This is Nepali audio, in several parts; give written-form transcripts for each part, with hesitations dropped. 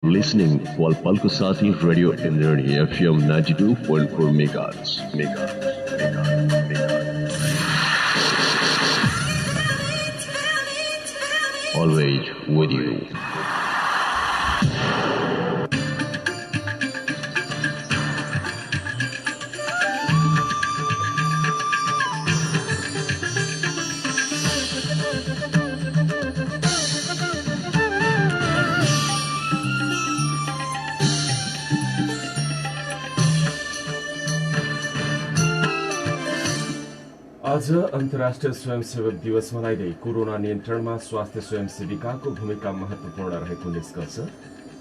Listening Walpalko Sati Radio Indranee FM 92.4 megahertz. Always with you. आज अन्तर्राष्ट्रिय स्वयंसेवक दिवस मनाइँदै कोरोना नियन्त्रणमा स्वास्थ्य स्वयंसेविकाको भूमिका महत्त्वपूर्ण रहेको निष्कर्ष।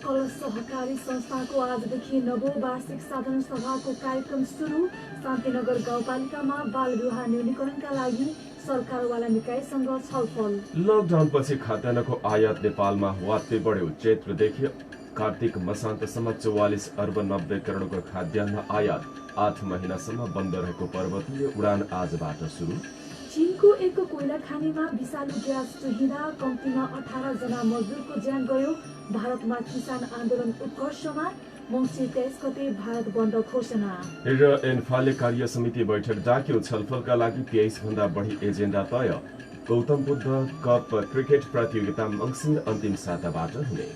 कलश सहकारी संस्थाको आजदेखि नवौं वार्षिक साधारण सभाको कार्यक्रम सुरु। शान्तिनगर गाउँपालिकामा बाल विवाह न्यूनीकरणका लागि सरकारवाला निकायसँग छलफल। लकडाउनपछि खाद्यान्नको आयात नेपालमा वात्तै बढ्यो। चैत्रदेखि कार्तिक मसान्तसम्म 44 अर्ब 90 करोडको खाद्यान्न आयात। 8 महिनासम्म बन्द रहेको पर्वतीय उडान आजबाट सुरु। चीनको एक कोइला खानीमा विषालु ग्यास चुहिँदा कम्तीमा 18 जना मजदुरको ज्यान गयो। भारतमा किसान आन्दोलन उत्कर्षमा। मङ्सिर 23 गते भारत बन्द घोषणा। र एन्फाले कार्य समिति बैठक डाक्यो। छलफलका लागि 23 भन्दा बढी एजेन्डा तय। गौतम बुद्ध कप क्रिकेट प्रतियोगिता मङ्सिर अन्तिम साताबाट हुने।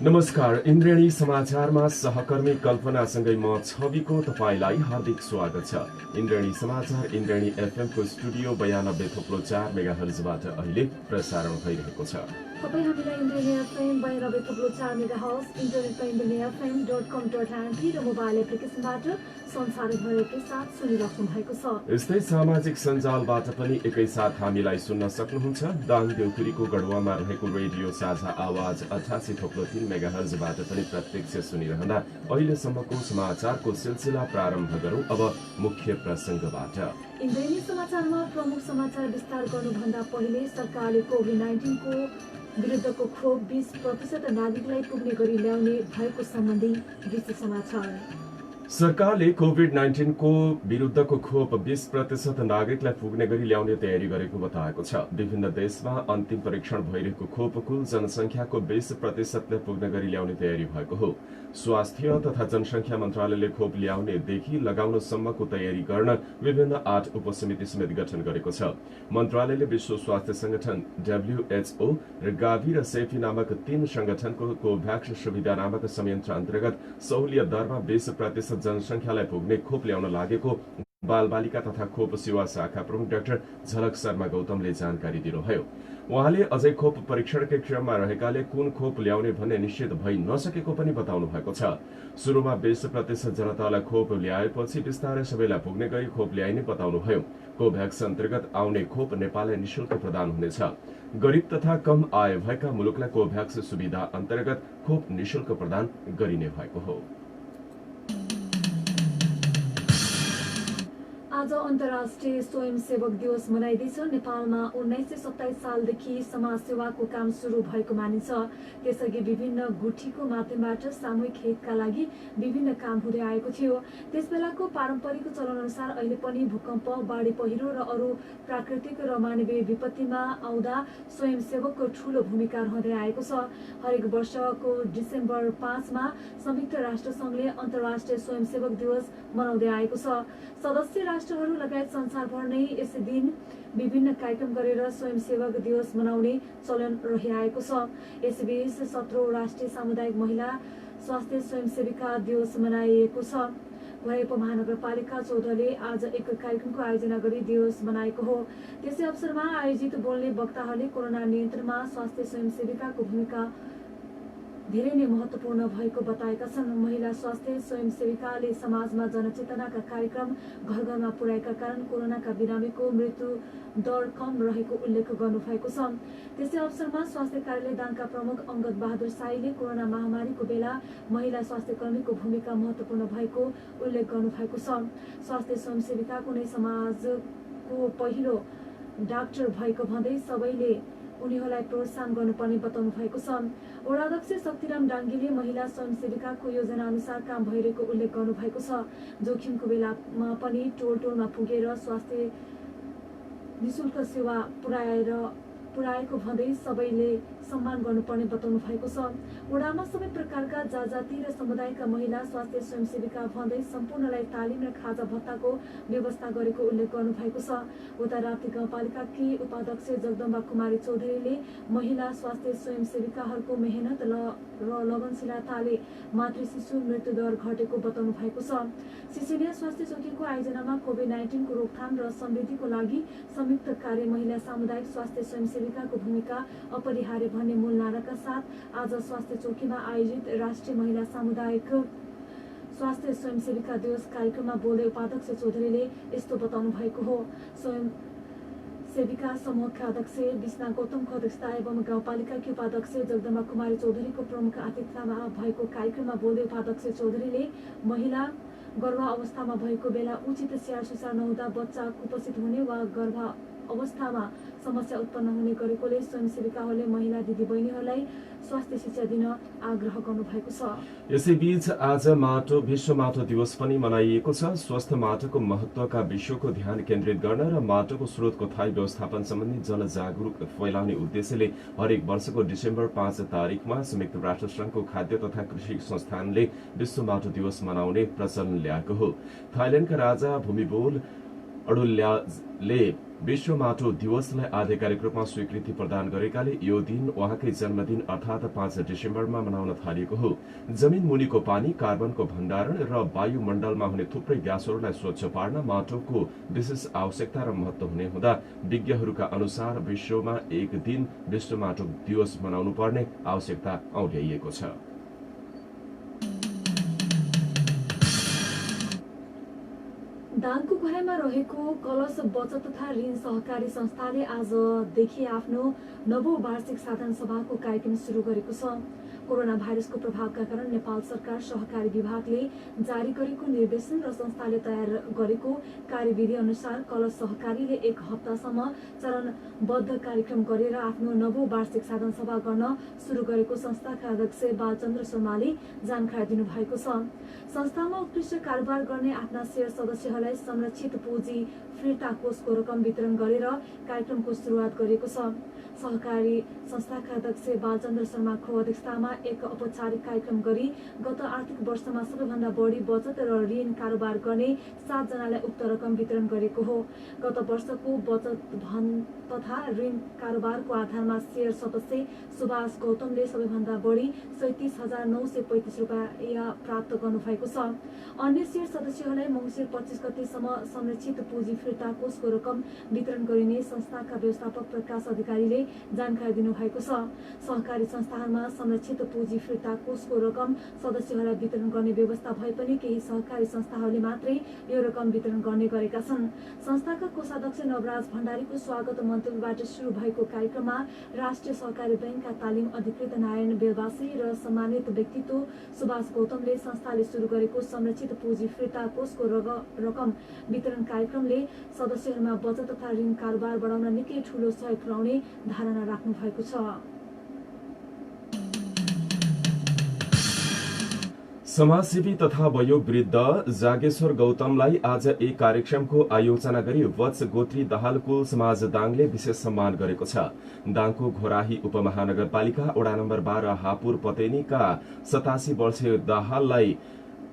नमस्कार, इन्द्रेणी समाचारमा सहकर्मी कल्पनासँगै म छविको तपाईलाई हार्दिक स्वागत छ। इन्द्रेणी समाचार इन्द्रेणी एफएमको स्टुडियो 92.4 मेगाहर्जबाट अहिले प्रसारण भइरहेको छ। तपाईँ हामीलाई इन्द्रेणी एफएम 92.4 मेगाहर्ज, इन्टरनेटमा indrenefm.com.mp र मोबाइल एप्लिकेसनबाट संसारभरकै साथ सुनिराख्नु भएको छ। यस्तै सामाजिक सञ्जालबाट पनि एकैसाथ हामीलाई सुन्न सक्नुहुन्छ। दाङ देउखुरीको गढवामा रहेको रेडियो साझा आवाज 88.3 मेगाहर्जबाट पनि प्रत्यक्ष सुनिरहँदा अहिलेसम्मको समाचारको सिलसिला प्रारम्भ गरौं। अब मुख्य प्रसंगबाट। इन्द्रेणी समाचारमा प्रमुख समाचार विस्तार गर्नुभन्दा पहिले सरकारले कोभिड-19 को विरुद्धको खोप 20% नागरिकलाई पुग्ने गरी ल्याउने भएको सम्बन्धी विशेष समाचार। सरकारले कोभिड-19 को विरुद्धको खोप 20% नागरिकलाई पुग्ने गरी ल्याउने तयारी गरेको बताएको छ। विभिन्न देशमा अन्तिम परीक्षण भइरहेको खोप कुल जनसंख्याको 20% पुग्ने गरी ल्याउने तयारी भएको हो। स्वास्थ्य तथा जनसंख्या मन्त्रालयले खोप ल्याउनेदेखि लगाउनसम्मको तयारी गर्न विभिन्न 8 उपसमिति समेत गठन गरेको छ। मन्त्रालयले विश्व स्वास्थ्य संगठन WHO र गाभी र सेफी नामक 3 संगठनको कोभ्याक्स सुविधा नामक संयन्त्र अन्तर्गत सहुलियत दरमा 20% जनसंख्यालाई पुग्ने खोप ल्याउन लागेको बालबालिका तथा खोप सेवा शाखा प्रमुख डाक्टर झलक शर्मा गौतमले जानकारी दिनुभयो। उहाँले अझै खोप परीक्षणकै क्रममा रहेकाले कुन खोप ल्याउने भन्ने निश्चित भइ नसकेको पनि बताउनु भएको छ। सुरुमा 20% जनतालाई खोप ल्याएपछि बिस्तारै सबैलाई पुग्ने गरी खोप ल्याइने बताउनुभयो। कोभ्याक्स अन्तर्गत आउने खोप नेपाललाई निशुल्क प्रदान हुनेछ। गरिब तथा कम आय भएका मुलुकलाई कोभ्याक्स सुविधा अन्तर्गत खोप निशुल्क प्रदान गरिने भएको हो। आज अन्तर्राष्ट्रिय स्वयंसेवक दिवस मनाइँदैछ। नेपालमा 1927 सालदेखि समाज सेवाको काम सुरु भएको मानिन्छ। त्यसअघि विभिन्न गुठीको माध्यमबाट सामूहिक हितका लागि विभिन्न काम हुँदै आएको थियो। त्यसबेलाको पारम्परिक चलन अनुसार अहिले पनि भूकम्प, बाढी पहिरो र अरू प्राकृतिक र मानवीय विपत्तिमा आउँदा स्वयंसेवकको ठूलो भूमिका रहँदै आएको छ। हरेक वर्षको डिसेम्बर 5 मा संयुक्त राष्ट्र संघले अन्तर्राष्ट्रिय स्वयंसेवक दिवस मनाउँदै आएको छ। सदस्य राष्ट्रहरू लगायत संसारभर नै यस दिन विभिन्न कार्यक्रम गरेर स्वयंसेवक दिवस मनाउने चलन रहिआएको छ। यसबीच 17औं राष्ट्रिय सामुदायिक महिला स्वास्थ्य स्वयंसेविका दिवस मनाइएको छ। भरेपो महानगरपालिका 14ले आज एक कार्यक्रमको आयोजना गरी दिवस मनाएको हो। त्यसै अवसरमा आयोजित बोल्ने वक्ताहरूले कोरोना नियन्त्रणमा स्वास्थ्य स्वयंसेविकाको भूमिका धेरै नै महत्त्वपूर्ण भएको बताएका छन्। महिला स्वास्थ्य स्वयंसेविकाले समाजमा जनचेतनाका कार्यक्रम घर घरमा पुर्याएका कारण कोरोनाका बिरामीको मृत्यु दर कम रहेको उल्लेख गर्नुभएको छ। त्यसै अवसरमा स्वास्थ्य कार्यालय दाङका प्रमुख अंगद बहादुर साईले कोरोना महामारीको बेला महिला स्वास्थ्य कर्मीको भूमिका महत्त्वपूर्ण भएको उल्लेख गर्नुभएको छ। स्वास्थ्य स्वयंसेविका कुनै समाजको पहिलो डाक्टर भएको भन्दै सबैले उनीहरूलाई प्रोत्साहन गर्नुपर्ने बताउनु भएको छ। वडा अध्यक्ष शक्तिराम डाङ्गीले महिला स्वयंसेविकाको योजना अनुसार काम भइरहेको उल्लेख गर्नु भएको छ। जोखिमको बेलामा पनि टोलमा पुगेर स्वास्थ्य निशुल्क सेवा पुर्याएको भन्दै सबैले सम्मान गर्नुपर्ने बताउनु भएको छ। वडामा सबै प्रकारका जाति र समुदायका महिला स्वास्थ्य स्वयंसेविका भन्दै सम्पूर्णलाई तालिम र खाजा भत्ताको व्यवस्था गरेको उल्लेख गर्नु भएको छ। उता राप्ती गाउँपालिकाकी उपाध्यक्ष जगदम्बा कुमारी चौधरीले महिला स्वास्थ्य स्वयंसेविकाहरूको मेहनत र लगनशीलताले मातृ शिशु मृत्यु दर घटेको बताउनु भएको छ। सिसिलिया स्वास्थ्य चौकीको आयोजनामा कोभिड-19 को रोकथाम र समृद्धिको लागि संयुक्त कार्य महिला सामुदायिक स्वास्थ्य स्वयंसेविकाको भूमिका अपरिहार्य भन्ने मूल नाराका साथ आज स्वास्थ्य चौकीमा आयोजित राष्ट्रिय महिला सामुदायिक स्वास्थ्य स्वयंसेविका दिवस कार्यक्रममा बोल्दै उपाध्यक्ष चौधरीले यस्तो बताउनु भएको हो। सेविका समूहका अध्यक्ष विष्णा गौतमको अध्यक्षता एवं गाउँपालिकाकी उपाध्यक्ष जगदम्बा कुमारी चौधरीको प्रमुख आतिथ्यमा भएको कार्यक्रममा बोल्दै उपाध्यक्ष चौधरीले महिला गर्भ अवस्थामा भएको बेला उचित स्याहार सुसार नहुँदा बच्चा कुपोषित हुने वा गर्भ अवस्थामा समस्या उत्पन्न हुने गरेकोले स्वयंसेविकाहरूले महिला दिदीबहिनीहरूलाई स्वास्थ्य शिक्षा दिन आग्रह गर्नु भएको छ। यसैबीच आज विश्व माटो दिवस पनि मनाइएको छ। स्वस्थ माटोको महत्वका विश्वको ध्यान केन्द्रित गर्न र माटोको स्रोतको थायी व्यवस्थापन सम्बन्धी जनजागरूक फैलाउने उद्देश्यले हरेक वर्षको डिसेम्बर 5 तारिकमा संयुक्त राष्ट्र संघको खाद्य तथा कृषि संस्थानले विश्व माटो दिवस मनाउने प्रचलन ल्याएको हो। थाइल्याण्डका राजा भूमिबोल अडुल्याले विश्व माटो दिवसलाई आधिकारिक रूपमा स्वीकृति प्रदान गरेकाले यो दिन उहाँकै जन्मदिन अर्थात् 5 डिसेम्बरमा मनाउन थालिएको हो। जमिन मुनिको पानी, कार्बनको भण्डारण र वायुमण्डलमा हुने थुप्रै ग्यासहरूलाई स्वच्छ पार्न माटोको विशेष आवश्यकता र महत्व हुने हुँदा विज्ञहरूका अनुसार विश्वमा एक दिन विश्व माटो दिवस मनाउनु पर्ने आवश्यकता औल्याइएको छ। दाङको घोराइमा रहेको कलश बचत तथा ऋण सहकारी संस्थाले आजदेखि आफ्नो नवौं वार्षिक साधारण सभाको कार्यक्रम सुरु गरेको छ। कोरोना भाइरसको प्रभावका कारण नेपाल सरकार सहकारी विभागले जारी गरेको निर्देशन र संस्थाले तयार गरेको कार्यविधि अनुसार कलश सहकारीले 1 हप्तासम्म चरणबद्ध कार्यक्रम गरेर आफ्नो नवौं वार्षिक साधारण सभा गर्न सुरु गरेको संस्थाका अध्यक्ष बालचन्द्र शर्माले जानकारी दिनुभएको छ। संस्थामा उत्कृष्ट कारोबार गर्ने आफ्ना शेयर सदस्यहरूलाई संरक्षित पुँजी फिर्ता कोषको रकम वितरण गरेर कार्यक्रमको सुरुवात गरेको छ। सहकारी संस्थाका अध्यक्ष बालचन्द्र शर्माको अध्यक्षतामा एक औपचारिक कार्यक्रम गरी गत आर्थिक वर्षमा सबैभन्दा बढी बचत र ऋण कारोबार गर्ने 7 जनालाई उक्त रकम वितरण गरेको हो। गत वर्षको बचत धन तथा ऋण कारोबारको आधारमा शेयर सदस्य सुभाष गौतमले सबैभन्दा बढी 37,935 रुपैयाँ प्राप्त गर्नुभएको छ। अन्य शेयर सदस्यहरूलाई मङ्सिर 25 गतेसम्म संरक्षित पुँजी फिर्ता कोषको रकम वितरण गरिने संस्थाका व्यवस्थापक प्रकाश अधिकारीले जानकारी दिनुभएको छ। सहकारी संस्थानमा संरक्षित पुँजी फिर्ता कोषको रकम सदस्यहरूलाई वितरण गर्ने व्यवस्था भए पनि केही सहकारी संस्थाहरूले मात्रै यो रकम वितरण गर्ने गरेका छन्। संस्थाका कोषाध्यक्ष नवराज भण्डारीको स्वागत मन्तव्यबाट सुरु भएको कार्यक्रममा राष्ट्रिय सहकारी बैंकका तालिम अधिकृत नारायण बेलवासी र सम्मानित व्यक्तित्व सुभाष गौतमले संस्थाले सुरु गरेको संरक्षित पुँजी फिर्ता कोषको रकम वितरण कार्यक्रमले सदस्यहरूमा बचत तथा ऋण कारोबार बढाउन निकै ठूलो सहयोग पुर्याउने धारणा राख्नु भएको छ। समाजसेवी तथा वयोग वृद्ध जागेश्वर गौतमलाई आज एक कार्यक्रमको आयोजना गरी वत्स गोत्री दाहालको समाज दाङले विशेष सम्मान गरेको छ। दाङको घोराही उपमहानगरपालिका वडा नम्बर 12 हापुर पतेनीका 87 वर्षीय दाहाललाई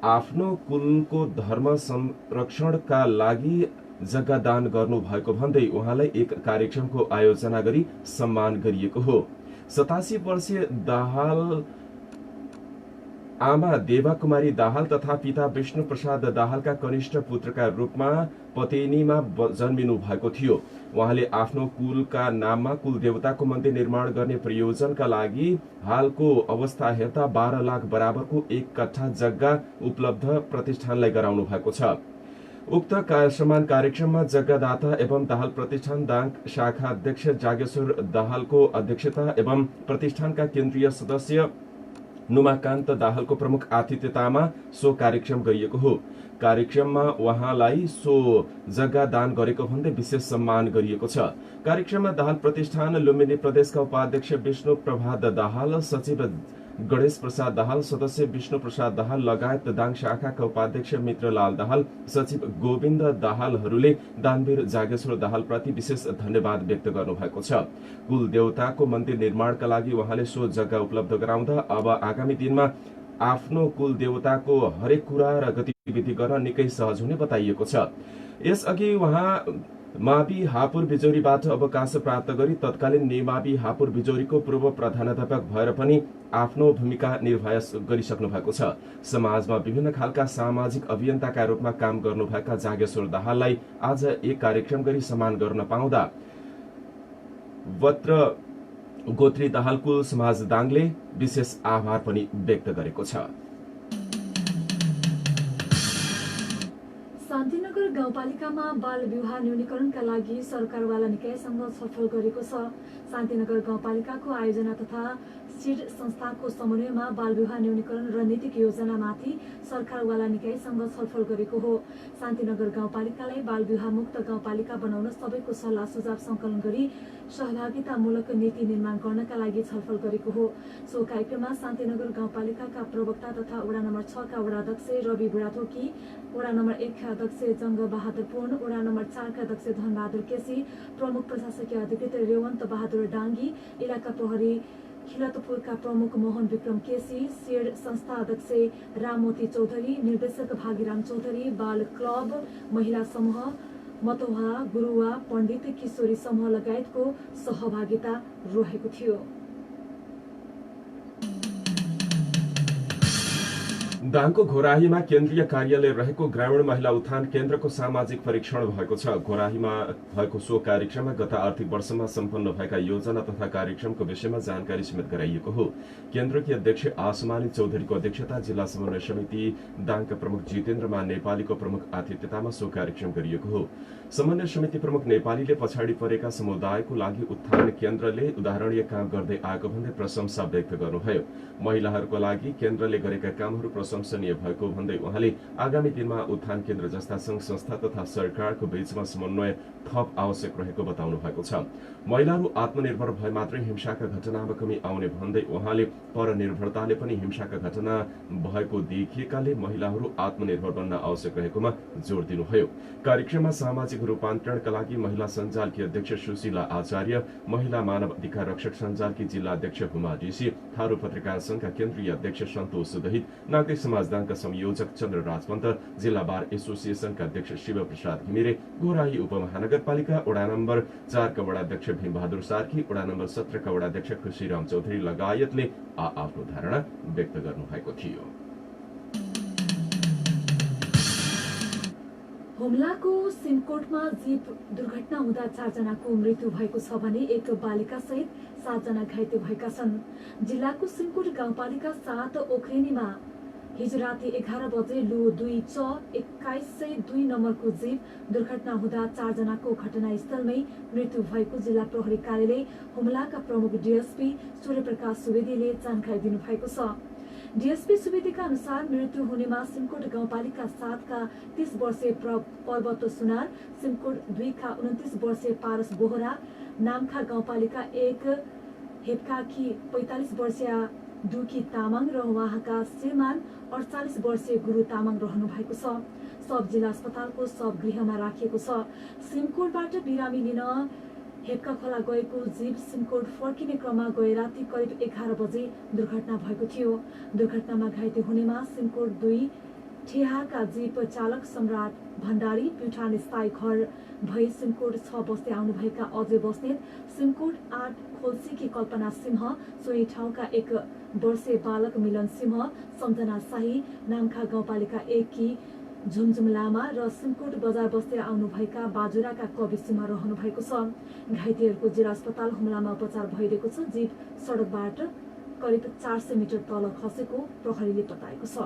आफ्नो कुलको धर्म संरक्षणका लागि जग्गा दान गर्नु भएको भन्दै उहाँलाई एक कार्यक्रमको आयोजना गरी सम्मान गरिएको हो। 87 वर्षीय दाहाल आमा देवा कुमारी दाहाल तथा पिता विष्णु प्रसाद दाहालका कनिष्ठ पुत्रका रूपमा पतेनीमा जन्मिनु भएको थियो। उहाँले आफ्नो कुलका नाममा कुल देवताको मन्दिर निर्माण गर्ने प्रयोजनका लागि हालको अवस्था हेर्दा 12 लाख बराबरको 1 कट्ठा जग्गा उपलब्ध प्रतिष्ठानलाई गराउनु भएको छ। उक्त सम्मान कार्यक्रममा जग्गादाता एवं दाहाल प्रतिष्ठान दाङ शाखा अध्यक्ष जागेश्वर दाहालको अध्यक्षता एवं प्रतिष्ठानका केन्द्रीय सदस्य नुमाकान्त दाहालको प्रमुख आतिथ्यतामा सो कार्यक्रम गरिएको हो। कार्यक्रममा उहाँलाई सो जग्गा दान गरेको भन्दै विशेष सम्मान गरिएको छ। कार्यक्रममा दाहाल प्रतिष्ठान लुम्बिनी प्रदेशका उपाध्यक्ष विष्णु प्रभात दाहाल, सचिव गणेश प्रसाद दाहाल, सदस्य विष्णु प्रसाद दाहाल लगायत दाङ शाखाका उपाध्यक्ष मित्रलाल दाहाल, सचिव गोविन्द दाहालहरूले दानवीर जागेश्वर दाहालप्रति विशेष धन्यवाद व्यक्त गर्नुभएको छ। कुल देवताको मन्दिर निर्माणका लागि उहाँले सो जग्गा उपलब्ध गराउँदा अब आगामी दिनमा आफ्नो कुल देवताको हरेक कुरा र गतिविधि गर्न निकै सहज हुने बताइएको छ। यसअघि उहाँ मावि हापुर बिजोरीबाट अवकाश प्राप्त गरी तत्कालीन नेमावि हापुर बिजोरीको पूर्व प्रधानाध्यापक भएर पनि आफ्नो भूमिका निर्वाह गरिसक्नु भएको छ। समाजमा विभिन्न खालका सामाजिक अभियन्ताका रूपमा काम गर्नुभएका जागेश्वर दाहाललाई आज एक कार्यक्रम गरी सम्मान गर्न पाउँदा वत्र गोत्री दाहालकुल समाज दाङले विशेष आभार पनि व्यक्त गरेको छ। शान्तिनगर गाउँपालिकामा बाल विवाह न्यूनीकरणका लागि सरकारवाला निकायसँग छलफल गरेको छ। शान्तिनगर गाउँपालिकाको आयोजना तथा सिड संस्थाको समन्वयमा बाल विवाह न्यूनीकरण रणनीतिक योजनामाथि सरकारवाला निकायसँग छलफल गरेको हो। शान्तिनगर गाउँपालिकालाई बाल विवाह मुक्त गाउँपालिका बनाउन सबैको सल्लाह सुझाव संकलन गरी सहभागितामूलक नीति निर्माण गर्नका लागि छलफल गरेको हो। सो कार्यक्रममा शान्तिनगर गाउँपालिकाका प्रवक्ता तथा वडा नम्बर 6 का वडा अध्यक्ष रवि बुढाथोकी, वडा नम्बर 1 का अध्यक्ष जंग बहादुर पूर्ण, वडा नम्बर 4 का अध्यक्ष धनबहादुर केसी, प्रमुख प्रशासकीय अधिकृत रेवन्त बहादुर डाङ्गी, इलाका प्रहरी खिलतपुरका प्रमुख मोहन विक्रम केसी, सेड संस्था अध्यक्ष राममोती चौधरी, निर्देशक भागीराम चौधरी, बाल क्लब, महिला समूह, मतोहा, गुरुवा, पण्डित किशोरी समूह लगायतको सहभागिता रहेको थियो। दाङको घोराहीमा केन्द्रीय कार्यालय रहेको ग्रामीण महिला उत्थान केन्द्रको सामाजिक परीक्षण भएको छ। घोराहीमा भएको सो कार्यक्रममा गत आर्थिक वर्षमा सम्पन्न भएका योजना तथा कार्यक्रमको विषयमा जानकारी समेत गराइएको हो। केन्द्रकी अध्यक्ष आसमानी चौधरीको अध्यक्षता, जिल्ला समन्वय समिति दाङका प्रमुख जितेन्द्र नेपालीको प्रमुख आतिथ्यतामा सो कार्यक्रम गरिएको हो। समन्वय समिति प्रमुख नेपालीले पछाडि परेका समुदायको लागि उत्थान केन्द्रले उदाहरणीय काम गर्दै आएको भन्दै प्रशंसा व्यक्त गर्नुभयो। महिलाहरूको लागि केन्द्रले गरेका कामहरू प्रशंसनीय भएको भन्दै उहाँले आगामी दिनमा उत्थान केन्द्र जस्ता संघ संस्था तथा सरकारको बीचमा समन्वय थप आवश्यक रहेको बताउनु भएको छ। महिलाहरू आत्मनिर्भर भए मात्रै हिंसाका घटनामा कमी आउने भन्दै उहाँले परनिर्भरताले पनि हिंसाका घटना भएको देखिएकाले महिलाहरू आत्मनिर्भर बन्न आवश्यक रहेकोमा जोड़ दिनुभयो। कार्यक्रममा सामाजिक रूपान्तरणका लागि महिला सञ्जालकी अध्यक्ष सुशीला आचार्य, महिला मानव अधिकार रक्षक सञ्जालकी जिल्ला अध्यक्ष हुमा ऋषि, थारू पत्रकार संघका केन्द्रीय अध्यक्ष सन्तोष दहित, नागरिक समाज दाङका संयोजक चन्द्र राजपन्त, जिल्ला बार एसोसिएसनका अध्यक्ष शिव प्रसाद घिमिरे, घोराही उपमहानगरपालिका वडा नम्बर 4 का वडा अध्यक्ष भीमबहादुर सार्की, वडा नम्बर 17 का वडा अध्यक्ष खुशीराम चौधरी लगायतले आफ्नो धारणा व्यक्त गर्नुभएको थियो। हुम्लाको सिमकोटमा जीप दुर्घटना हुँदा 4 जनाको मृत्यु भएको छ भने एक बालिका सहित 7 जना घाइते भएका छन्। जिल्लाको सिमकोट गाउँपालिका 7 ओख्रेनीमा हिजो राति 11 बजे लु 2 च 2102 नम्बरको जीप दुर्घटना हुँदा 4 जनाको घटनास्थलमै मृत्यु भएको जिल्ला प्रहरी कार्यालय हुम्लाका प्रमुख डीएसपी सूर्यप्रकाश सुवेदीले जानकारी दिनुभएको छ। डीएसपी सुवेदीका अनुसार मृत्यु हुनेमा सिमकोट गाउँपालिका 7 का 30 वर्षीय पर्वत सुनार, सिमकोट 2 का 29 वर्षीय पारस बोहरा, नामखा गाउँपालिका 1 हेपकाकी 45 वर्षीय दुकी तामाङ र उहाँका श्रीमान 48 वर्षीय गुरु तामाङ रहनु भएको छ। सब जिल्ला अस्पतालको सब गृहमा राखिएको छ। सिमकोटबाट बिरामी लिन हेपका खोला गएको जीप सिमकोट फर्किने क्रममा गए राति करिब 11 बजे दुर्घटना भएको थियो। दुर्घटनामा घाइते हुनेमा सिमकोट 2 ठेहाका जीप चालक सम्राट भण्डारी, प्युठान स्थायी घर भई सिमकोट 6 बस्दै आउनुभएका अजय बस्नेत, सिमकोट 8 खोल्सीकी कल्पना सिंह, सोही ठाउँका 1 वर्षीय बालक मिलन सिंह, सम्झना शाही, नामखा गाउँपालिका 1 की झुमझुम लामा र सिमकोट बजार बस्दै आउनुभएका बाजुराका कवि सिंह रहनु भएको छ। घाइतेहरूको जिल्ला अस्पताल हुम्लामा उपचार भइरहेको छ। जीप सडकबाट करिब 400 मिटर तल खसेको प्रहरीले बताएको छ।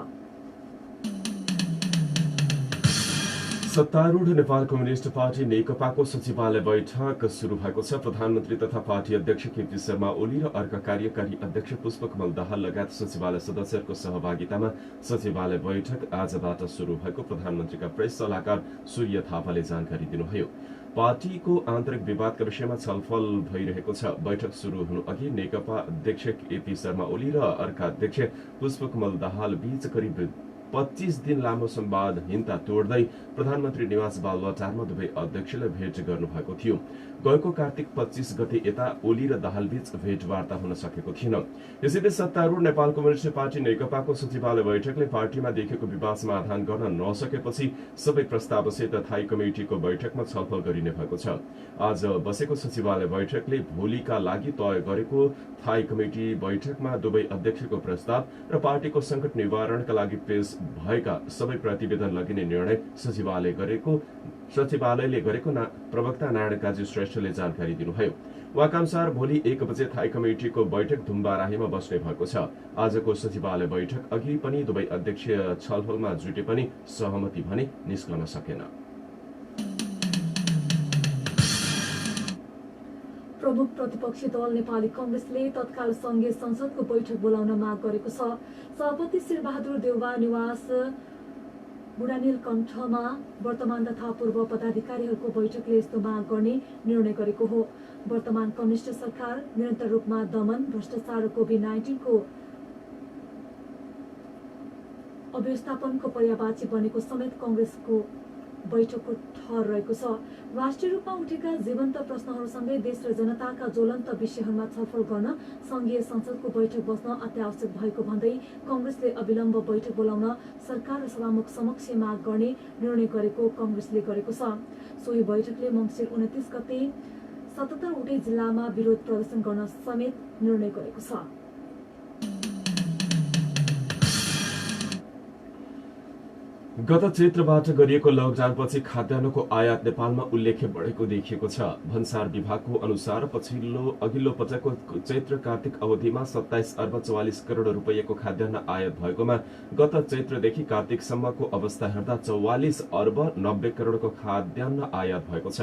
सत्तारूढ नेपाल कम्युनिस्ट पार्टी नेकपाको सचिवालय बैठक शुरू भएको छ। प्रधानमन्त्री तथा पार्टी अध्यक्ष केपी शर्मा ओली र अर्का कार्यकारी अध्यक्ष पुष्पकमल दाहाल लगायत सचिवालय सदस्यहरूको सहभागितामा सचिवालय बैठक आजबाट शुरू भएको प्रधानमन्त्रीका प्रेस सल्लाहकार सूर्य थापाले जानकारी दिनुभयो। पार्टीको आन्तरिक विवादका विषयमा छलफल भइरहेको छ। बैठक शुरू हुनु अघि नेकपा अध्यक्ष केपी शर्मा ओली र अर्का अध्यक्ष पुष्पकमल दाहाल बीच करिब 25 दिन लामो संवादहीनता तोड्दै प्रधानमन्त्री निवास बालुवाटारमा दुवै अध्यक्षले भेट गर्नुभएको थियो। गएको कार्तिक 25 गते यता ओली र दाहाल बीच भेटवार्ता हुन सकेको थिएन। यसैबीच सत्तारूढ नेपाल कम्युनिस्ट पार्टी नेकपाको सचिवालय बैठकले पार्टीमा देखेको विवाद समाधान गर्न नसकेपछि सबै प्रस्तावसहित थाई कमिटिको बैठकमा छलफल गरिने भएको छ। आज बसेको सचिवालय बैठकले भोलिका लागि तय गरेको थाई कमिटी बैठकमा दुवै अध्यक्षको प्रस्ताव र पार्टीको संकट निवारणका लागि पेश भएका सबै प्रतिवेदन लगिने निर्णय सचिवालयले गरेको प्रवक्ता नारायण काजी श्रेष्ठले जानकारी दिनुभयो। उहाँका अनुसार भोलि 1 बजे थाई कमिटिको बैठक धुम्बाराहीमा बस्ने भएको छ। आजको सचिवालय बैठक अघि पनि दुवै अध्यक्ष छलफलमा जुटे पनि सहमति भने निस्कन सकेन। प्रमुख प्रतिपक्षी दल नेपाली कांग्रेसले तत्काल संघीय संसदको बैठक बोलाउन माग गरेको छ। सभापति शेरबहादुर देउवा निवास बुढानील कण्ठमा वर्तमान तथा पूर्व पदाधिकारीहरूको बैठकले यस्तो माग गर्ने निर्णय गरेको हो। वर्तमान कम्युनिस्ट सरकार निरन्तर रूपमा दमन, भ्रष्टाचार र कोभिड-19 को अव्यवस्थापनको पर्यावाची बनेको समेत कांग्रेसको बैठकको ठहर रहेको छ। राष्ट्रिय रूपमा उठेका जीवन्त प्रश्नहरूसँगै देश र जनताका ज्वलन्त विषयहरूमा छलफल गर्न संघीय संसदको बैठक बस्न अत्यावश्यक भएको भन्दै कांग्रेसले अविलम्ब बैठक बोलाउन सरकार र सभामुख समक्ष माग गर्ने निर्णय गरेको कांग्रेसले गरेको छ। सोही बैठकले मङ्सिर 29 गते 77 वटै जिल्लामा विरोध प्रदर्शन गर्न समेत निर्णय गरेको छ। गत चैत्रबाट गरिएको लकडाउनपछि खाद्यान्नको आयात नेपालमा उल्लेख्य बढेको देखिएको छ। भन्सार विभागको अनुसार अघिल्लो पटकको चैत्र कार्तिक अवधिमा 27 अर्ब 44 करोड रुपैयाँको खाद्यान्न आयात भएकोमा गत चैत्रदेखि कार्तिकसम्मको अवस्था हेर्दा 44 अर्ब 90 करोडको खाद्यान्न आयात भएको छ।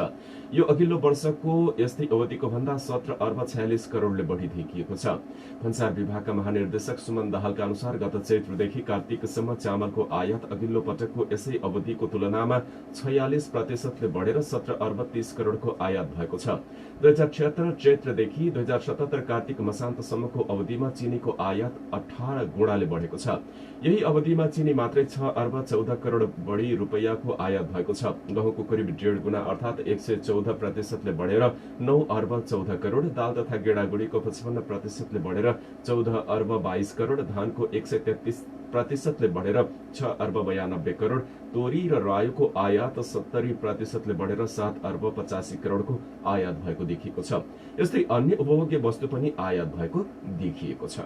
यो अघिल्लो वर्षको यस्तै अवधिको भन्दा 17 अर्ब 46 करोडले बढी देखिएको छ। भन्सार विभागका महानिर्देशक सुमन दाहालका अनुसार गत चैत्रदेखि कार्तिकसम्म चामलको आयात अघिल्लो पटकको यसै अवधिको तुलनामा 46% ले बढेर 17 अर्ब 30 करोडको आयात भएको छ। 2076 चैत्रदेखि 2077 कार्तिक मसान्तसम्मको अवधिमा चिनीको आयात 18 गुणाले बढेको छ। यही अवधिमा चिनी मात्रै 6 अर्ब 14 करोड बढी रुपैयाँको आयात भएको छ। गहुँको करिब 1.5 गुणा अर्थात 114% ले बढेर 9 अर्ब 14 करोड, दाल तथा गेडागुडीको 55% ले बढेर 14 अर्ब 22 करोड, धानको 133% ले बढेर 6 अर्ब 92 करोड, तोरी र रायोको आयात 70% ले बढेर 7 अर्ब 85 करोडको आयात भएको देखिएको छ। यस्तै अन्य उपभोग्य वस्तु पनि आयात भएको देखिएको छ।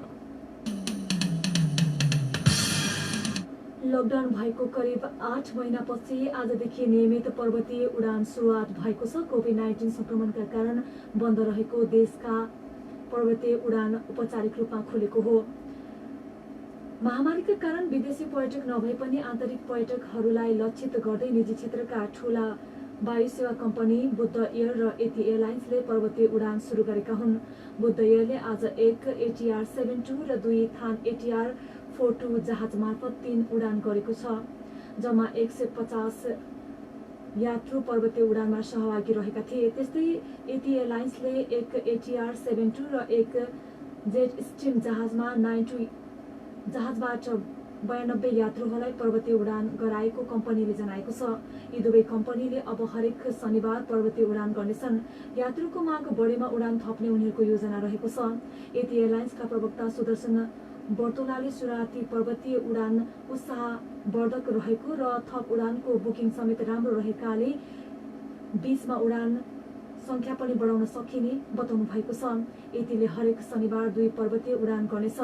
लकडाउन भएको करिब 8 महिनापछि आजदेखि नियमित पर्वतीय उडान सुरुवात भएको छ। कोभिड-19 संक्रमणका कारण बन्द रहेको देशका पर्वतीय उडान औपचारिक रूपमा खुलेको हो। महामारीका कारण विदेशी पर्यटक नभए पनि आन्तरिक पर्यटकहरूलाई लक्षित गर्दै निजी क्षेत्रका ठूला वायु सेवा कम्पनी बुद्ध एयर र एटी एयरलाइन्सले पर्वतीय उडान सुरु गरेका हुन्। बुद्ध एयरले आज 1 ATR 72 र 2 थान ATR 42 जहाज मार्फत 3 उडान गरेको छ। जम्मा 150 यात्रु पर्वतीय उडानमा सहभागी रहेका थिए। त्यस्तै एटी एयरलाइन्सले 1 ATR 72 र 1 जेट स्ट्रिम जहाजमा 92 जहाजबाट 92 यात्रुहरूलाई पर्वतीय उडान गराएको कम्पनीले जनाएको छ। यी दुवै कम्पनीले अब हरेक शनिबार पर्वतीय उडान गर्नेछन्। यात्रुको माग बढेमा उडान थप्ने उनीहरूको योजना रहेको छ। एटी एयरलाइन्सका प्रवक्ता सुदर्शन बर्तोलाले सुरुवाती पर्वतीय उडान उत्साहवर्धक रहेको र थप उडानको बुकिङ समेत राम्रो रहेकाले बीचमा उडान संख्या पनि बढाउन सकिने बताउनु भएको छ। एटीले हरेक शनिबार 2 पर्वतीय उडान गर्नेछ।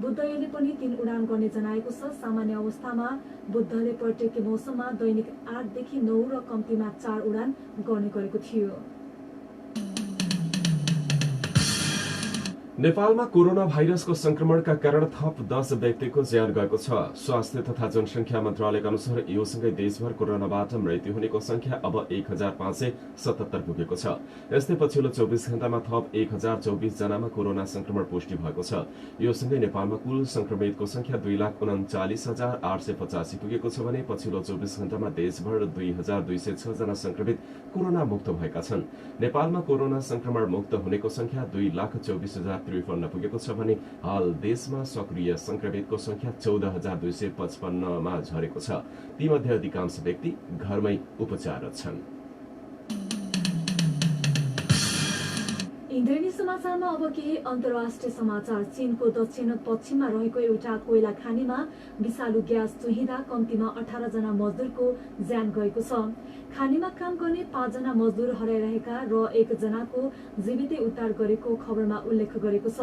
बुद्ध एयरले पनि 3 उडान गर्ने जनाएको छ। सामान्य अवस्थामा बुद्धले पर्यटकीय मौसममा दैनिक 8 देखि 9 र कम्तीमा 4 उडान गर्ने गरेको थियो। नेपालमा कोरोना भाइरसको संक्रमणका कारण थप 10 व्यक्तिको ज्यान गएको छ। स्वास्थ्य तथा जनसंख्या मन्त्रालयका अनुसार यो सँगै देशभर कोरोनाबाट मृत्यु हुनेको संख्या अब 1577 पुगेको छ। यस्तै पछिल्लो 24 घण्टामा थप 1024 जनामा कोरोना संक्रमण पुष्टि भएको छ। यो सँगै नेपालमा कुल संक्रमितको संख्या 2,39,885 पुगेको छ भने पछिल्लो 24 घण्टामा देशभर 2206 जना संक्रमित कोरोना मुक्त भएका छन्। नेपालमा कोरोना संक्रमण मुक्त हुनेको संख्या 2,24,053 पुगेको छ भने हाल देशमा सक्रिय संक्रमितको संख्या 14,255 मा झरेको छ। तीमध्ये अधिकांश व्यक्ति घरमै उपचाररत छन्। इन्द्रेणी समाचारमा अब केही अन्तर्राष्ट्रिय समाचार। चीनको दक्षिण पश्चिममा रहेको एउटा कोइला खानीमा विषालु ग्यास चुहिँदा कम्तीमा 18 जना मजदुरको ज्यान गएको छ। खानीमा काम गर्ने 5 जना मजदुर हराइरहेका र 1 जनाको जीवितै उद्धार गरेको खबरमा उल्लेख गरेको छ।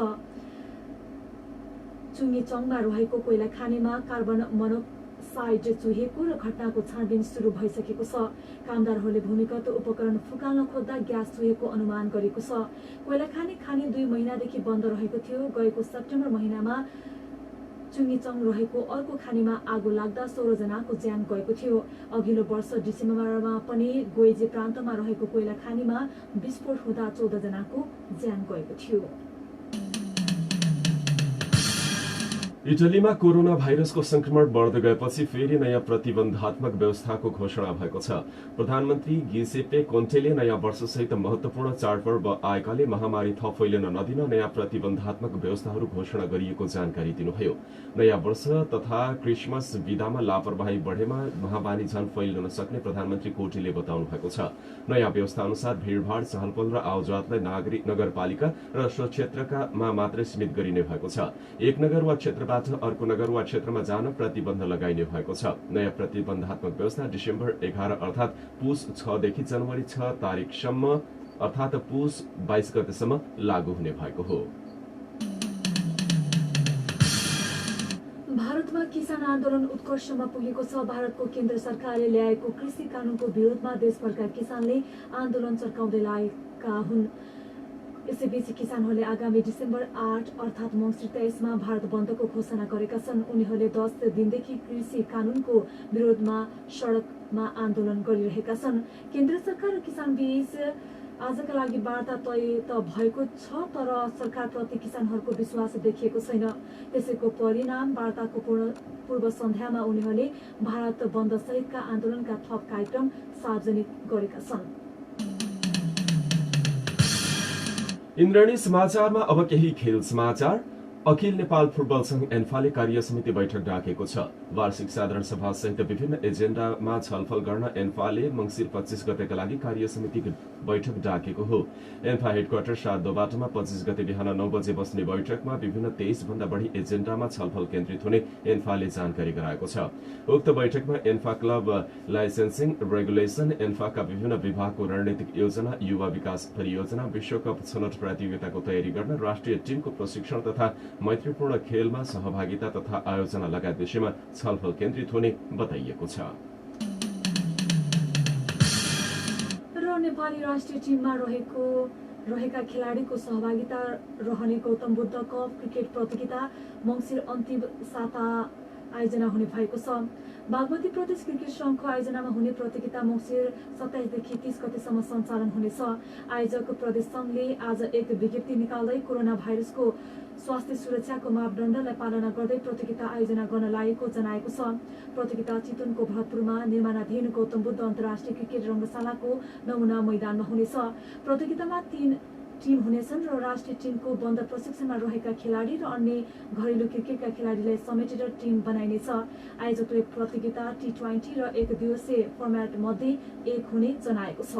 चुङीचङमा रहेको कोइला खानीमा कार्बन मोनोक्साइड चुहिएको र घटनाको छानबिन सुरु भइसकेको छ। कामदारहरूले भूमिगत उपकरण फुकाल्न खोज्दा ग्यास चुहेको अनुमान गरेको छ। कोइला खानी 2 महिनादेखि बन्द रहेको थियो। गएको सेप्टेम्बर महिनामा चुङीचङ रहेको अर्को खानीमा आगो लाग्दा 16 जनाको ज्यान गएको थियो। अघिल्लो वर्ष डिसेम्बरमा पनि गोइजे प्रान्तमा रहेको कोइला खानीमा विस्फोट हुँदा 14 जनाको ज्यान गएको थियो। इटलीमा कोरोना भाइरसको संक्रमण बढ्दै गएपछि फेरि नयाँ प्रतिबन्धात्मक व्यवस्थाको घोषणा भएको छ। प्रधानमन्त्री गिसेप्पे कोन्टेले नयाँ वर्षसहित महत्वपूर्ण चाडपर्व आएकाले महामारी थप फैलिन नदिन नयाँ प्रतिबन्धात्मक व्यवस्थाहरू घोषणा गरिएको जानकारी दिनुभयो। नयाँ वर्ष तथा क्रिसमस विदामा लापरवाही बढेमा महामारी झन फैलिन सक्ने प्रधानमन्त्री कोटेले बताउनु भएको छ। नयाँ व्यवस्था अनुसार भीड़भाड़, चहलपहल र आवाजातलाई नगरपालिका र सो क्षेत्रकामा मात्रै सीमित गरिने भएको छ। एक नगर वा क्षेत्रबाट अर्को नगर वा क्षेत्रमा जान प्रतिबन्ध लगाइने भएको छ। नयाँ प्रतिबन्धात्मक व्यवस्था डिसेम्बर 11 अर्थात् पुस 6 देखि जनवरी 6 तारिकसम्म अर्थात् पुस 22 गतेसम्म लागू हुने भएको हो। भारतमा किसान आन्दोलन उत्कर्षमा पुगेको छ। भारतको केन्द्र सरकारले ल्याएको कृषि कानूनको विरोधमा देशभरका किसानले आन्दोलन चर्काउँदै लागेका हुन्। यसैबीच किसानहरूले आगामी डिसेम्बर 8 अर्थात् मङ्सिर 23 मा भारत बन्दको घोषणा गरेका छन्। उनीहरूले 10 दिनदेखि कृषि कानूनको विरोधमा सडकमा आन्दोलन गरिरहेका छन्। केन्द्र सरकार र किसान बीच आजका लागि वार्ता तय त भएको छ, तर सरकारप्रति किसानहरूको विश्वास देखिएको छैन। त्यसैको परिणाम वार्ताको पूर्व सन्ध्यामा उनीहरूले भारत बन्द सहितका आन्दोलनका थप कार्यक्रम सार्वजनिक गरेका छन्। इन्द्रेणी समाचारमा अब केही खेल समाचार। अखिल नेपाल फुटबल संघ एन्फाले कार्य समिति बैठक डाकेको छ। वार्षिक साधारण सभा सहित विभिन्न एजेन्डामा छलफल गर्न एन्फाले मङ्सिर 25 गतेका लागि कार्य समिति बैठक डाकेको हो। एन्फा हेडक्वार्टर 7 बाटोमा 25 गते बिहान 9 बजे बस्ने बैठकमा विभिन्न 23 भन्दा बढी एजेन्डामा छलफल केन्द्रित हुने एन्फाले जानकारी गराएको छ। उक्त बैठकमा एन्फा क्लब लाइसेन्सिङ रेगुलेसन, एन्फाका विभिन्न विभागको रणनीतिक योजना, युवा विकास परियोजना, विश्वकप छनौट प्रतियोगिताको तयारी गर्न, राष्ट्रिय टिमको प्रशिक्षण तथा मैत्रीपूर्ण खेलमा सहभागिता तथा आयोजना लगायत विषयमा छलफल केन्द्रित हुने बताइएको छ। र नेपाली राष्ट्रिय टिममा रहेका खेलाडीको सहभागिता रहने गौतम बुद्ध कप क्रिकेट प्रतियोगिता मङ्सिर अन्तिम साता आयोजना हुने भएको छ। बागमती प्रदेश क्रिकेट संघको आयोजनामा हुने प्रतियोगिता मङ्सिर 27 देखि 30 गतेसम्म सञ्चालन हुनेछ। आयोजक प्रदेश संघले आज एक विज्ञप्ति निकाल्दै कोरोना भाइरसको स्वास्थ्य सुरक्षाको मापदण्डलाई पालना गर्दै प्रतियोगिता आयोजना गर्न लागेको जनाएको छ। प्रतियोगिता चितवनको भरतपुरमा निर्माणाधीन गौतम बुद्ध अन्तर्राष्ट्रिय क्रिकेट रङ्गशालाको नमुना मैदानमा हुनेछ। प्रतियोगितामा 3 टिम हुनेछन् र राष्ट्रिय टिमको बन्द प्रशिक्षणमा रहेका खेलाडी र अन्य घरेलु क्रिकेटका खेलाडीलाई समेटेर टिम बनाइनेछ। आयोजकले प्रतियोगिता T20 र 1 दिवसीय फर्मेट मध्ये एक हुने जनाएको छ।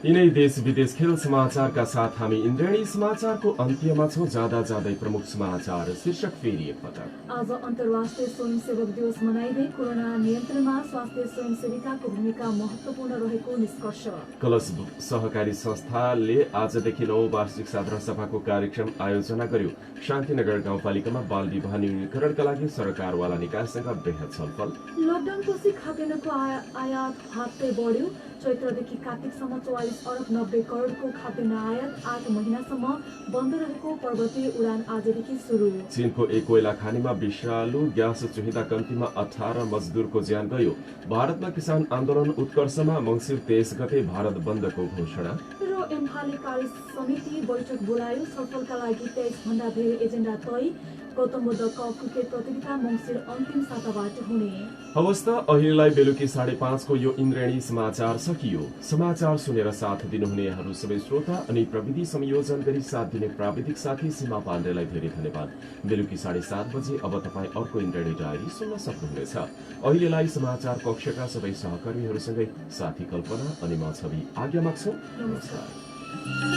यिनै देश विदेश खेल समाचारका साथ हामी इन्द्रेणी समाचारको अन्त्यमा छौं। जाँदै प्रमुख समाचार शीर्षक फेरि एकपटक। आज अन्तर्राष्ट्रिय स्वयंसेवक दिवस मनाइँदै कोरोना नियन्त्रणमा स्वास्थ्य स्वयंसेविकाको भूमिका महत्वपूर्ण रहेको निष्कर्ष। कलश सहकारी संस्थाले आजदेखि 9 वार्षिक साधारण सभाको कार्यक्रम आयोजना गर्यो। शान्तिनगर गाउँपालिकामा बाल विवाह न्यूनीकरणका लागि सरकारवाला निकायसँग बृहत छलफल। लकडाउनपछि खाद्यान्नको आयात हातै बढ्यो। चैत्रदेखि कार्तिकसम्म 44 अरब 90 करोडको खाद्यान्न आयात 8 महिनासम्म बन्द रहेको पर्वतीय उडान आजदेखि सुरु। चीनको एक कोइला खानीमा विषालु ग्यास चुहिँदा कम्तीमा 18 मजदुरको ज्यान गयो। भारतमा किसान आन्दोलन उत्कर्षमा मङ्सिर 23 गते भारत बन्दको घोषणा। र एम्फाले कार्य समिति बैठक बोलायो। छलफलका लागि 23 भन्दा धेरै एजेन्डा तय। गौतम बुद्ध कप क्रिकेट प्रतियोगिता मङ्सिर अन्तिम साताबाट हुने। हवस् त अहिलेलाई बेलुकी 5:30 को यो इन्द्रेणी समाचार सकियो। समाचार सुनेर साथ दिनुहुनेहरू सबै श्रोता अनि प्रविधि संयोजन गरी साथ दिने प्राविधिक साथी सीमा पाण्डेलाई धेरै धन्यवाद। बेलुकी 7:30 बजे अब तपाईँ अर्को इन्द्रेणी डायरी सुन्न सक्नुहुनेछ। अहिलेलाई समाचार कक्षका सबै सहकर्मीहरूसँगै साथी कल्पना अनि म छवि आज्ञा माग्छु। नमस्कार।